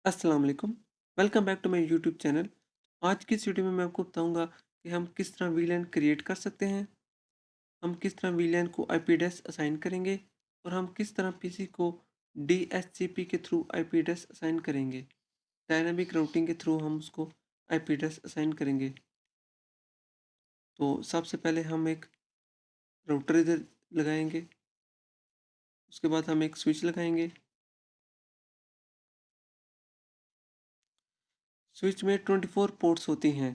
अस्सलाम वालेकुम। Welcome back to my YouTube channel. आज की इस वीडियो में मैं आपको बताऊंगा कि हम किस तरह वीलैन क्रिएट कर सकते हैं, हम किस तरह वीलैन को आईपी एड्रेस असाइन करेंगे और हम किस तरह पीसी को डीएचसीपी के थ्रू आईपी एड्रेस असाइन करेंगे। डायनामिक राउटिंग के थ्रू हम उसको आईपी एड्रेस असाइन करेंगे। तो सबसे पहले हम एक राउटर इधर लगाएंगे, उसके बाद हम एक स्विच लगाएंगे। स्विच में 24 पोर्ट्स होती हैं,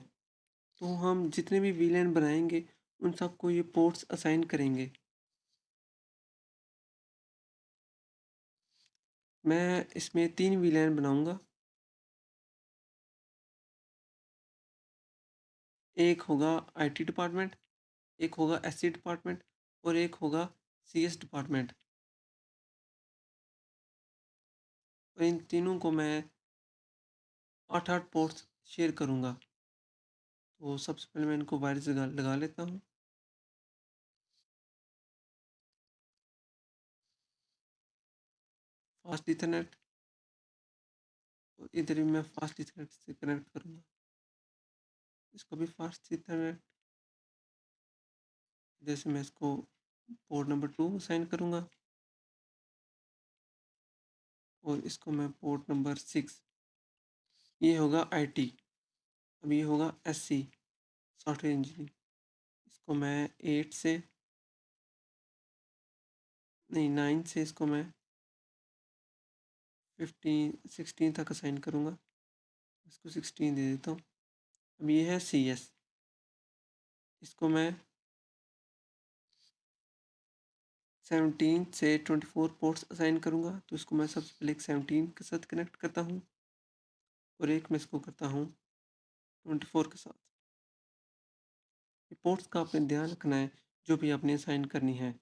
तो हम जितने भी वीलैन बनाएंगे उन सबको ये पोर्ट्स असाइन करेंगे। मैं इसमें 3 वीलैन बनाऊंगा। एक होगा आईटी डिपार्टमेंट, एक होगा एससी डिपार्टमेंट और एक होगा सीएस डिपार्टमेंट। और इन तीनों को मैं 8-8 पोर्ट्स शेयर करूंगा। तो सबसे पहले मैं इनको वायर्स लगा लेता हूँ। फास्ट इथरनेट, और इधर भी मैं फास्ट इथरनेट से कनेक्ट करूंगा। इसको भी फास्ट इथरनेट, जैसे मैं इसको पोर्ट नंबर 2 असाइन करूंगा और इसको मैं पोर्ट नंबर 6। ये होगा आईटी। अब ये होगा एससी, सॉफ्टवेयर इंजीनियरिंग। इसको मैं 8 से, नहीं 9 से इसको मैं 16 तक असाइन करूँगा। इसको 16 दे देता हूँ। अब ये है सी एस, इसको मैं 17 से 24 पोर्ट्स असाइन करूँगा। तो इसको मैं सबसे पहले एक 17 के साथ कनेक्ट करता हूँ और एक मैं इसको करता हूँ 24 के साथ। ये पोर्ट्स का आपने ध्यान रखना है जो भी आपने असाइन करनी है।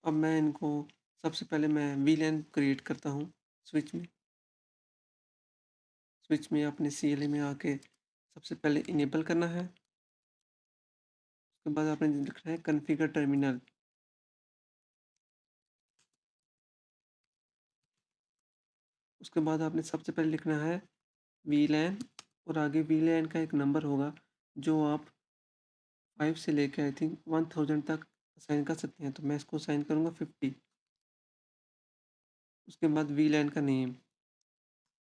अब मैं इनको, सबसे पहले मैं वीलैन क्रिएट करता हूँ स्विच में। स्विच में अपने सीएलए में आके सबसे पहले इनेबल करना है। उसके बाद आपने लिखना है कॉन्फ़िगर टर्मिनल। उसके बाद आपने सबसे पहले लिखना है वीलैन, और आगे वीलैन का एक नंबर होगा जो आप 5 से लेकर आई थिंक 1000 तक असाइन कर सकते हैं। तो मैं इसको असाइन करूँगा 50। उसके बाद वीलैन का नेम,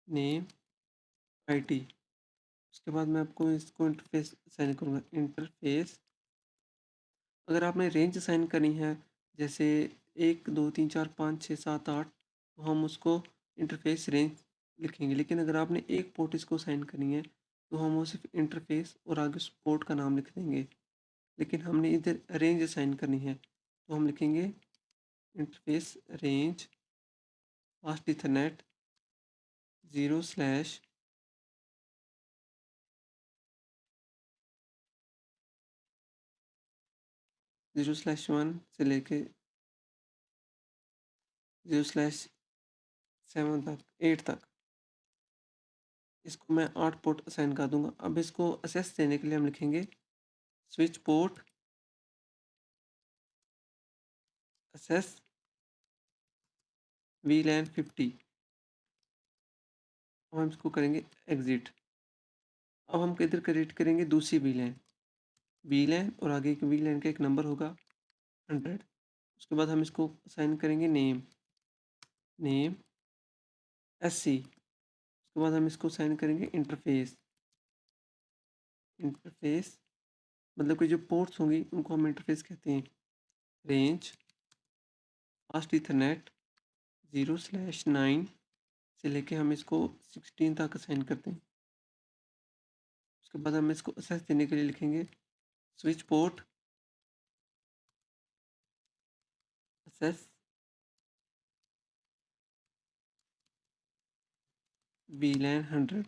नेम आईटी। उसके बाद मैं आपको इसको इंटरफेस असाइन करूँगा, इंटरफेस। अगर आपने रेंज असाइन करनी है, जैसे 1 2 3 4 5 6 7 8, तो हम उसको इंटरफेस रेंज लिखेंगे। लेकिन अगर आपने एक पोर्ट इसको असाइन करनी है तो हम वो सिर्फ इंटरफेस और आगे उस पोर्ट का नाम लिख देंगे। लेकिन हमने इधर रेंज असाइन करनी है तो हम लिखेंगे इंटरफेस रेंज फास्ट इथरनेट 0/, 0/1 से लेके 0/7 तक, 8 तक। इसको मैं 8 पोर्ट असाइन कर दूंगा। अब इसको असेस देने के लिए हम लिखेंगे स्विच पोर्ट असेस वीलैन 50। अब हम इसको करेंगे एग्जिट। अब हम किधर क्रिएट करेंगे दूसरी वीलैन, वीलैन और आगे एक वीलैन का एक नंबर होगा 100। उसके बाद हम इसको असाइन करेंगे नेम, नेम एससी। उसके बाद हम इसको असाइन करेंगे इंटरफेस, इंटरफेस मतलब कि जो पोर्ट्स होंगी उनको हम इंटरफेस कहते हैं। रेंज फास्ट इथरनेट 0/9 से लेके हम इसको 16 तक असाइन करते हैं। उसके बाद हम इसको असेस देने के लिए लिखेंगे स्विच पोर्ट असेस वीलैन 100।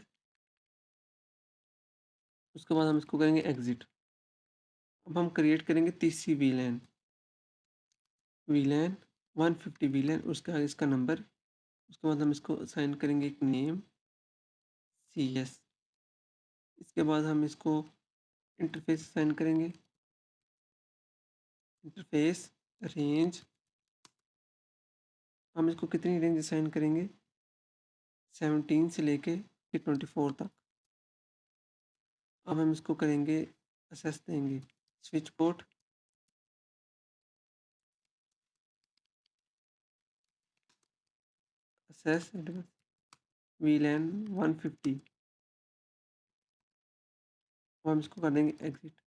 उसके बाद हम इसको करेंगे एग्जिट। अब हम क्रिएट करेंगे तीसरी वीलैन, वीलैन 150 वीलैन, उसके आगे इसका नंबर। उसके बाद हम इसको असाइन करेंगे एक नेम सी एस। इसके बाद हम इसको इंटरफेस असाइन करेंगे इंटरफेस रेंज, हम इसको कितनी रेंज असाइन करेंगे, 17 से लेके 24 तक। अब हम इसको करेंगे असेस देंगे, स्विच पोर्ट असेस VLAN 150, अब हम इसको कर देंगे एग्जिट।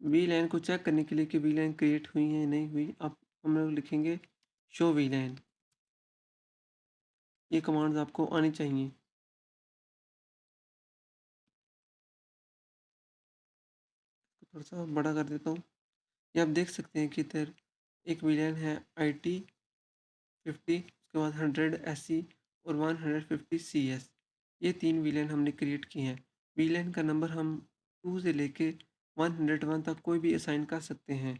VLAN को चेक करने के लिए कि VLAN क्रिएट हुई है या नहीं हुई, अब हम लोग लिखेंगे शो VLAN। ये कमांड्स आपको आनी चाहिए। थोड़ा सा बड़ा कर देता हूँ। ये आप देख सकते हैं कि इधर एक VLAN है IT50, उसके बाद 100 SE और 150 CS। ये 3 VLAN हमने क्रिएट किए हैं। VLAN का नंबर हम 2 से लेके 101 तक कोई भी असाइन कर सकते हैं।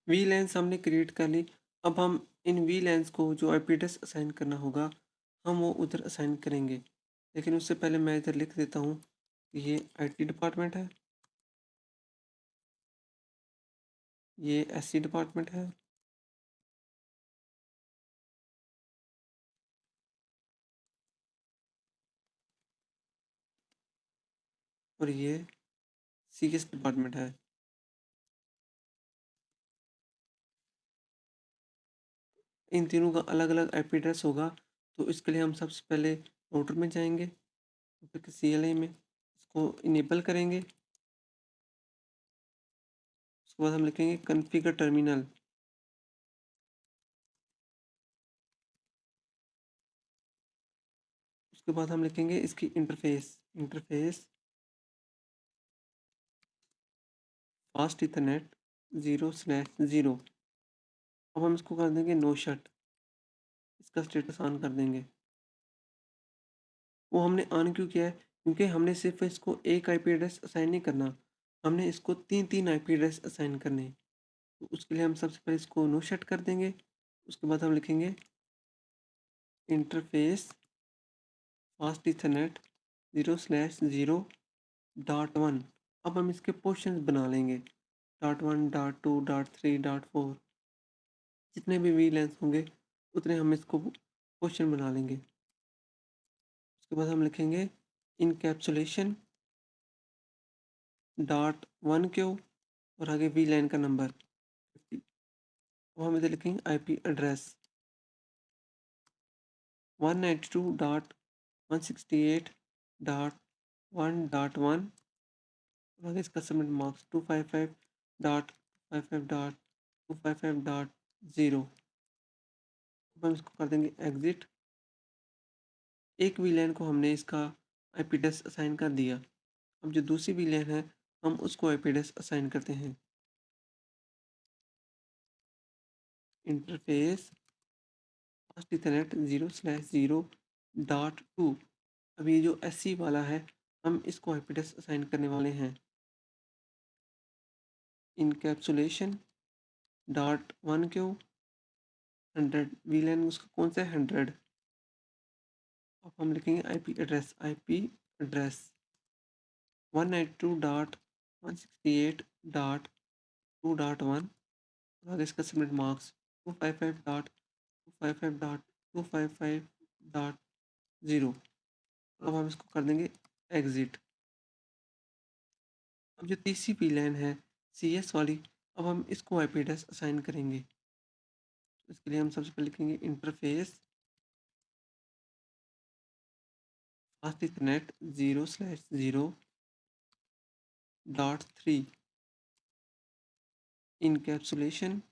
VLANs हमने क्रिएट कर ली। अब हम इन VLANs को जो IP एड्रेस असाइन करना होगा, हम वो उधर असाइन करेंगे। लेकिन उससे पहले मैं इधर लिख देता हूँ कि ये IT डिपार्टमेंट है, ये SC डिपार्टमेंट है, और ये CS डिपार्टमेंट है। इन तीनों का अलग अलग IP एड्रेस होगा, तो इसके लिए हम सबसे पहले राउटर में जाएंगे, फिर CLI में इसको इनेबल करेंगे। उसके बाद हम लिखेंगे कॉन्फ़िगर टर्मिनल। उसके बाद हम लिखेंगे इसकी इंटरफेस, इंटरफेस फास्ट इथरनेट 0/0। अब हम इसको कर देंगे नो शट, इसका स्टेटस ऑन कर देंगे। वो हमने ऑन क्यों किया है, क्योंकि हमने सिर्फ इसको एक IP एड्रेस असाइन नहीं करना, हमने इसको 3 IP एड्रेस असाइन करने हैं। तो उसके लिए हम सबसे पहले इसको नो शट कर देंगे। उसके बाद हम लिखेंगे इंटरफेस फास्ट इथरनेट 0/0.1। अब हम इसके पोर्शन बना लेंगे, .1, .2, .3, .4, जितने भी VLANs होंगे उतने हम इसको पोर्शन बना लेंगे। उसके बाद हम लिखेंगे इनकैप्सुलेशन .1 और आगे VLAN का नंबर 50। और हम इधर लिखेंगे IP एड्रेस 192.168.1.1 और आगे इसका सबमिट मार्क्स 255.255.255.0। अब हम इसको कर देंगे एग्जिट। एक VLAN को हमने इसका IP एड्रेस असाइन कर दिया। अब जो दूसरी VLAN है, हम उसको IP एड्रेस असाइन करते हैं। Interface fast Ethernet 0/0.2। अब ये जो SC वाला है, हम इसको IP एड्रेस असाइन करने वाले हैं। इनकैप्सुलेशन .1 100, VLAN उसका कौन सा है, 100। अब हम लिखेंगे IP एड्रेस, IP एड्रेस 192.168.2.1 और आगे इसका सबमिट मार्क्स 255.255.255.0। अब हम इसको कर देंगे एग्जिट। अब जो तीसरी VLAN है CS वाली, अब हम इसको IP एड्रेस असाइन करेंगे। तो इसके लिए हम सबसे पहले लिखेंगे इंटरफेस फास्ट इथरनेट 0/0.3 इनकैप्सुलेशन।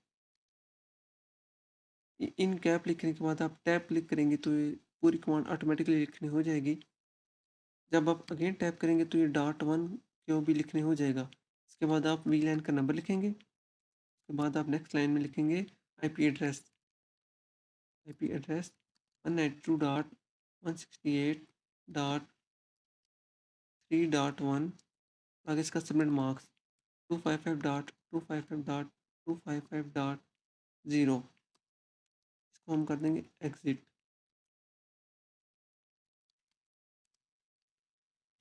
इन कैप लिखने के बाद आप टैप क्लिक करेंगे तो ये पूरी कमांड ऑटोमेटिकली लिखनी हो जाएगी। जब आप अगेन टैप करेंगे तो ये .1 क्यों भी लिखने हो जाएगा। इसके बाद आप VLAN का नंबर लिखेंगे। उसके बाद आप नेक्स्ट लाइन में लिखेंगे IP एड्रेस, IP एड्रेस 192.168.3.1 आगे इसका सबमिट मार्क्स 255.255.255.0। इसको हम कर देंगे एग्जिट।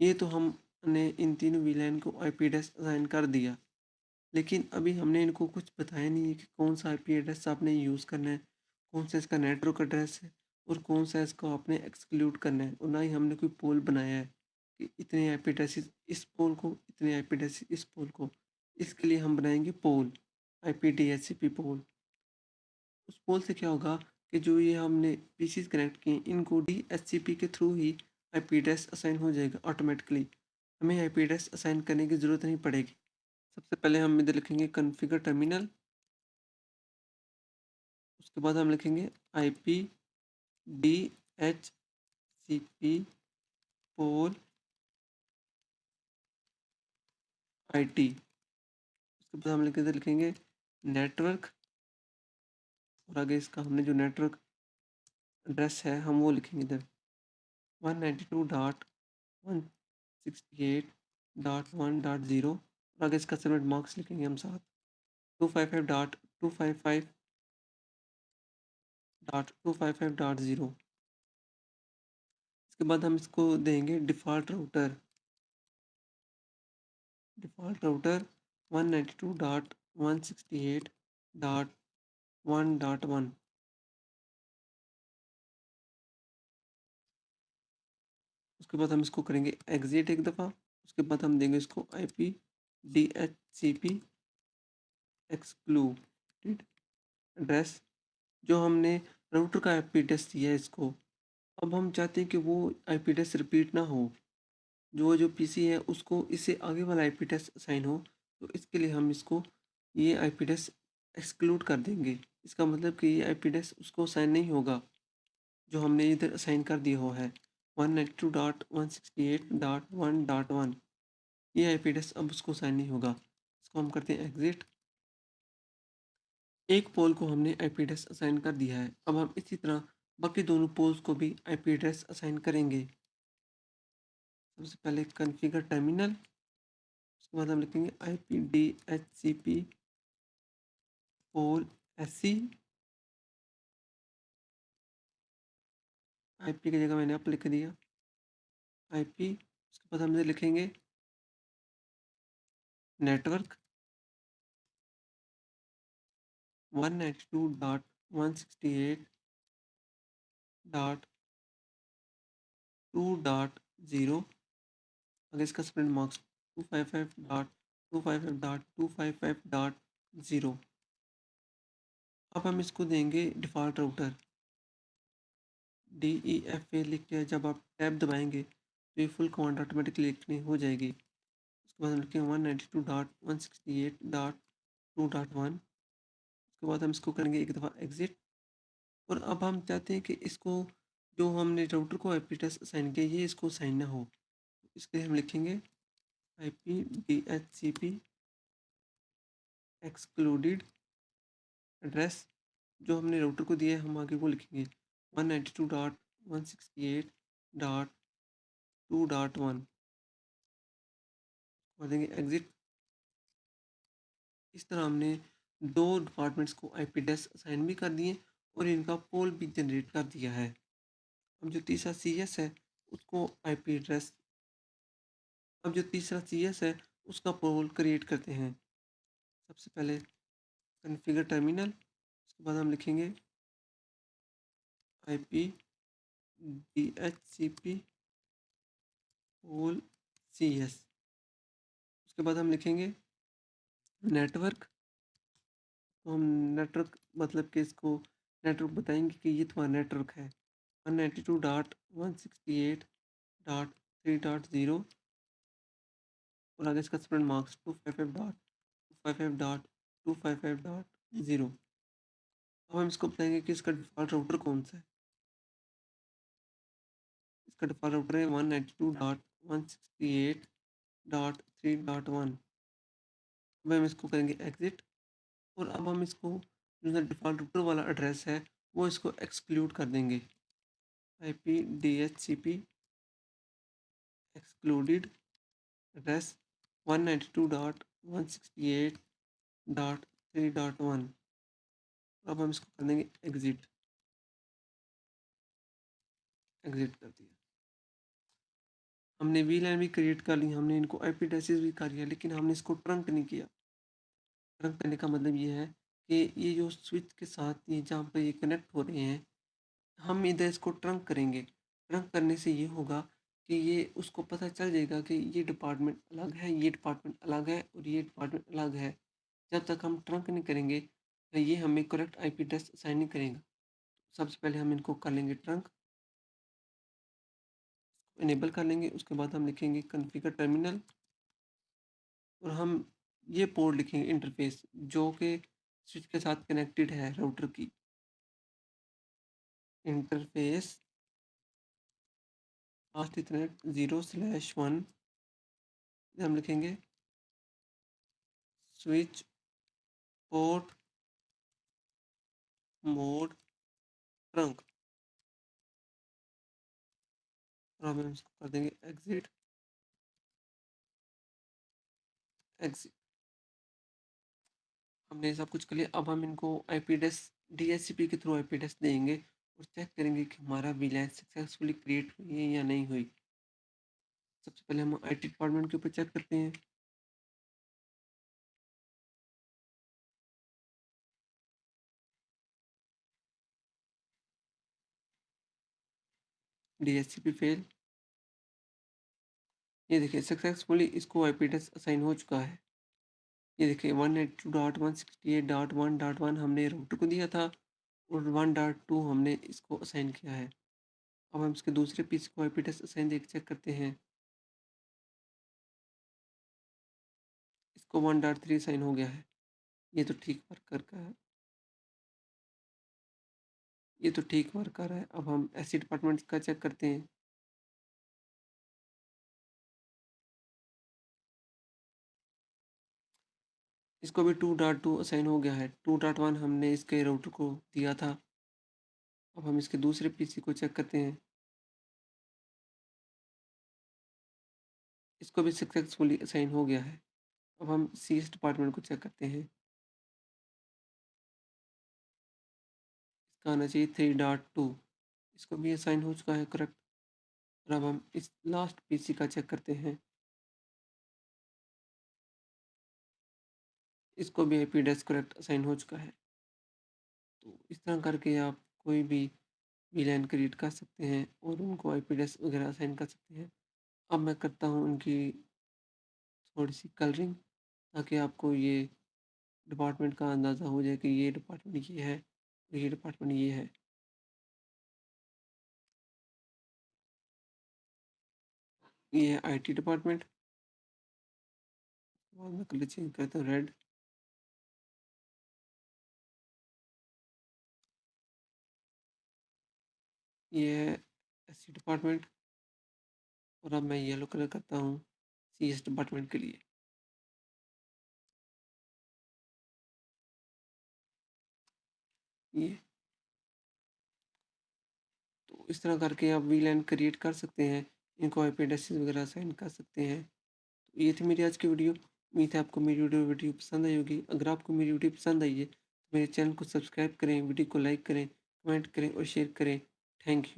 ये तो हमने इन तीनों VLAN को IP एड्रेस असाइन कर दिया। लेकिन अभी हमने इनको कुछ बताया नहीं है कि कौन सा आईपी एड्रेस आपने यूज़ करना है, कौन सा इसका नेटवर्क एड्रेस है और कौन सा इसको आपने एक्सक्लूड करना है, और ना ही हमने कोई पोल बनाया है कि इतने आईपी एड्रेसेस इस पोल को, इतने आईपी एड्रेसेस इस पोल को। इसके लिए हम बनाएंगे पोल, आईपी डीएचसीपी पोल। उस पोल से क्या होगा कि जो ये हमने पीसीस कनेक्ट किए इनको डीएचसीपी के थ्रू ही आईपी एड्रेस असाइन हो जाएगा ऑटोमेटिकली। हमें आईपी एड्रेस असाइन करने की ज़रूरत नहीं पड़ेगी। सबसे पहले हम इधर लिखेंगे कॉन्फ़िगर टर्मिनल, उसके बाद हम लिखेंगे आईपी डीएचसीपी पोल आईटी। उसके बाद हम इधर लिखेंगे नेटवर्क, और आगे इसका हमने जो नेटवर्क एड्रेस है हम वो लिखेंगे इधर 192.168.1.0, और आगे इसका सबनेट मार्क्स लिखेंगे हम साथ 255.255.255.0। इसके बाद हम इसको देंगे डिफ़ॉल्ट राउटर 192.168.1.1। उसके बाद हम इसको करेंगे एग्जिट एक दफ़ा। उसके बाद हम देंगे इसको आईपी डीएचसीपी एक्सक्लूडेड एड्रेस, जो हमने राउटर का आईपी एड्रेस दिया है इसको। अब हम चाहते हैं कि वो आईपी एड्रेस रिपीट ना हो, जो पीसी है उसको इससे आगे वाला आईपी एड्रेस असाइन हो। तो इसके लिए हम इसको ये आईपी एड्रेस एक्सक्लूड कर देंगे। इसका मतलब कि ये आईपी एड्रेस उसको असाइन नहीं होगा जो हमने इधर असाइन कर दिया हुआ है 192.168.1.1। ये आईपी एड्रेस अब उसको असाइन नहीं होगा। इसको हम करते हैं एग्जिट। एक पोल को हमने आईपी एड्रेस असाइन कर दिया है। अब हम इसी तरह बाकी दोनों पोल्स को भी आईपी एड्रेस असाइन करेंगे। सबसे पहले कॉन्फ़िगर टर्मिनल, उसके बाद हम लिखेंगे आईपी डीएचसीपी पोल एससी। आईपी की जगह मैंने अप लिख दिया आईपी। उसके बाद हम इधर लिखेंगे नेटवर्क 192.168.2.0। अगर इसका स्प्रिंट मार्क्स 255.255.255.0। अब हम इसको देंगे डिफ़ॉल्ट राउटर DEFA लिख के जब आप टैब दबाएंगे तो ये फुल कमांड ऑटोमेटिकली लिखनी हो जाएगी। उसके बाद हम लिखेंगे 192.168.2.1। उसके बाद हम इसको करेंगे एक दफ़ा एग्जिट। और अब हम चाहते हैं कि इसको जो हमने राउटर को आईपी एड्रेस असाइन किया ये इसको असाइन ना हो। इसके लिए हम लिखेंगे आईपी डीएचसीपी एक्सक्लूडेड एड्रेस, जो हमने राउटर को दिया है हम आगे वो लिखेंगे 192.168.2.1। कर देंगे एग्जिट। इस तरह हमने दो डिपार्टमेंट्स को आईपी एड्रेस असाइन भी कर दिए और इनका पोल भी जनरेट कर दिया है। अब जो तीसरा सीएस है उसको आईपी एड्रेस अब जो तीसरा सीएस है उसका पोल क्रिएट करते हैं। सबसे पहले कॉन्फ़िगर टर्मिनल, उसके बाद हम लिखेंगे आईपी डीएचसीपी पोल सीएस। उसके बाद हम लिखेंगे नेटवर्क। तो हम नेटवर्क मतलब कि इसको नेटवर्क बताएंगे कि ये तुम्हारा नेटवर्क है 192.168.3.0, और आगे इसका स्प्रेड मार्क्स 255.255.255.0। अब हम इसको बताएंगे कि इसका डिफ़ॉल्ट राउटर कौन सा है। इसका डिफ़ॉल्ट राउटर है 192.168.3.1। अब हम इसको करेंगे एग्जिट। और अब हम इसको जो डिफ़ॉल्ट राउटर वाला एड्रेस है वो इसको एक्सक्लूड कर देंगे आईपी डीएचसीपी एक्सक्लूडेड एड्रेस 192.168.3.1। अब हम इसको कर देंगे एग्जिट। एग्जिट कर दिया। हमने वीलैन भी क्रिएट कर ली, हमने इनको आईपी एड्रेसेस भी कर लिया, लेकिन हमने इसको ट्रंक नहीं किया। ट्रंक करने का मतलब ये है कि ये जो स्विच के साथ ये जहाँ पे ये कनेक्ट हो रहे हैं, हम इधर इसको ट्रंक करेंगे। ट्रंक करने से ये होगा कि ये उसको पता चल जाएगा कि ये डिपार्टमेंट अलग है, ये डिपार्टमेंट अलग है और ये डिपार्टमेंट अलग है। जब तक हम ट्रंक नहीं करेंगे, ये हमें करेक्ट आईपी एड्रेस असाइन नहीं करेगा। सबसे पहले हम इनको कर लेंगे ट्रंक, इनेबल कर लेंगे। उसके बाद हम लिखेंगे कॉन्फ़िगर टर्मिनल और हम ये पोर्ट लिखेंगे इंटरफ़ेस जो कि स्विच के साथ कनेक्टेड है राउटर की। इंटरफ़ेस फास्ट इथरनेट 0/1 हम लिखेंगे स्विच पोर्ट मोड ट्रंक और हम इसको कर देंगे एग्जिट एग्जिट। हमने ये सब कुछ कर लिया। अब हम इनको आईपी एड्रेस डीएचसीपी के थ्रू आईपी एड्रेस देंगे और चेक करेंगे कि हमारा वीलैन सक्सेसफुली क्रिएट हुई है या नहीं हुई। सबसे पहले हम आईटी डिपार्टमेंट के ऊपर चेक करते हैं। DHCP fail. ये देखिए सक्सेसफुली इसको आईपी एड्रेस असाइन हो चुका है। ये देखिए 192.168.1.1 हमने राउटर को दिया था और 1.2 हमने इसको असाइन किया है। अब हम इसके दूसरे पीस को आईपी एड्रेस असाइन देख चेक करते हैं। इसको 1.3 असाइन हो गया है। ये तो ठीक वर्क कर रहा है। ये तो ठीक वर्क कर रहा है। अब हम एसी डिपार्टमेंट का चेक करते हैं। इसको भी 2.2 असाइन हो गया है। 2.1 हमने इसके राउटर को दिया था। अब हम इसके दूसरे पीसी को चेक करते हैं। इसको भी सक्सेसफुली असाइन हो गया है। अब हम सीएस डिपार्टमेंट को चेक करते हैं। इसका आना चाहिए 3.2। इसको भी असाइन हो चुका है करेक्ट। और अब हम इस लास्ट पीसी का चेक करते हैं। इसको भी आईपी एड्रेस करेक्ट असाइन हो चुका है। तो इस तरह करके आप कोई भी वीलैन क्रिएट कर सकते हैं और उनको आईपी एड्रेस वगैरह असाइन कर सकते हैं। अब मैं करता हूँ उनकी थोड़ी सी कलरिंग ताकि आपको ये डिपार्टमेंट का अंदाज़ा हो जाए कि ये डिपार्टमेंट ये है और ये डिपार्टमेंट ये है। ये है आईटी डिपार्टमेंट। और मैं कलर चेंज करता हूँ रेड। ये है एससी डिपार्टमेंट और अब मैं येलो कलर करता हूँ सीएस डिपार्टमेंट के लिए। ये तो इस तरह करके आप वीलैन क्रिएट कर सकते हैं। इनको आईपी एड्रेसेस वगैरह असाइन कर सकते हैं। तो ये थी मेरी आज की वीडियो। उम्मीद है आपको मेरी वीडियो पसंद आई होगी। अगर आपको मेरी वीडियो पसंद आई है तो मेरे चैनल को सब्सक्राइब करें, वीडियो को लाइक करें, कमेंट करें और शेयर करें। Thank you.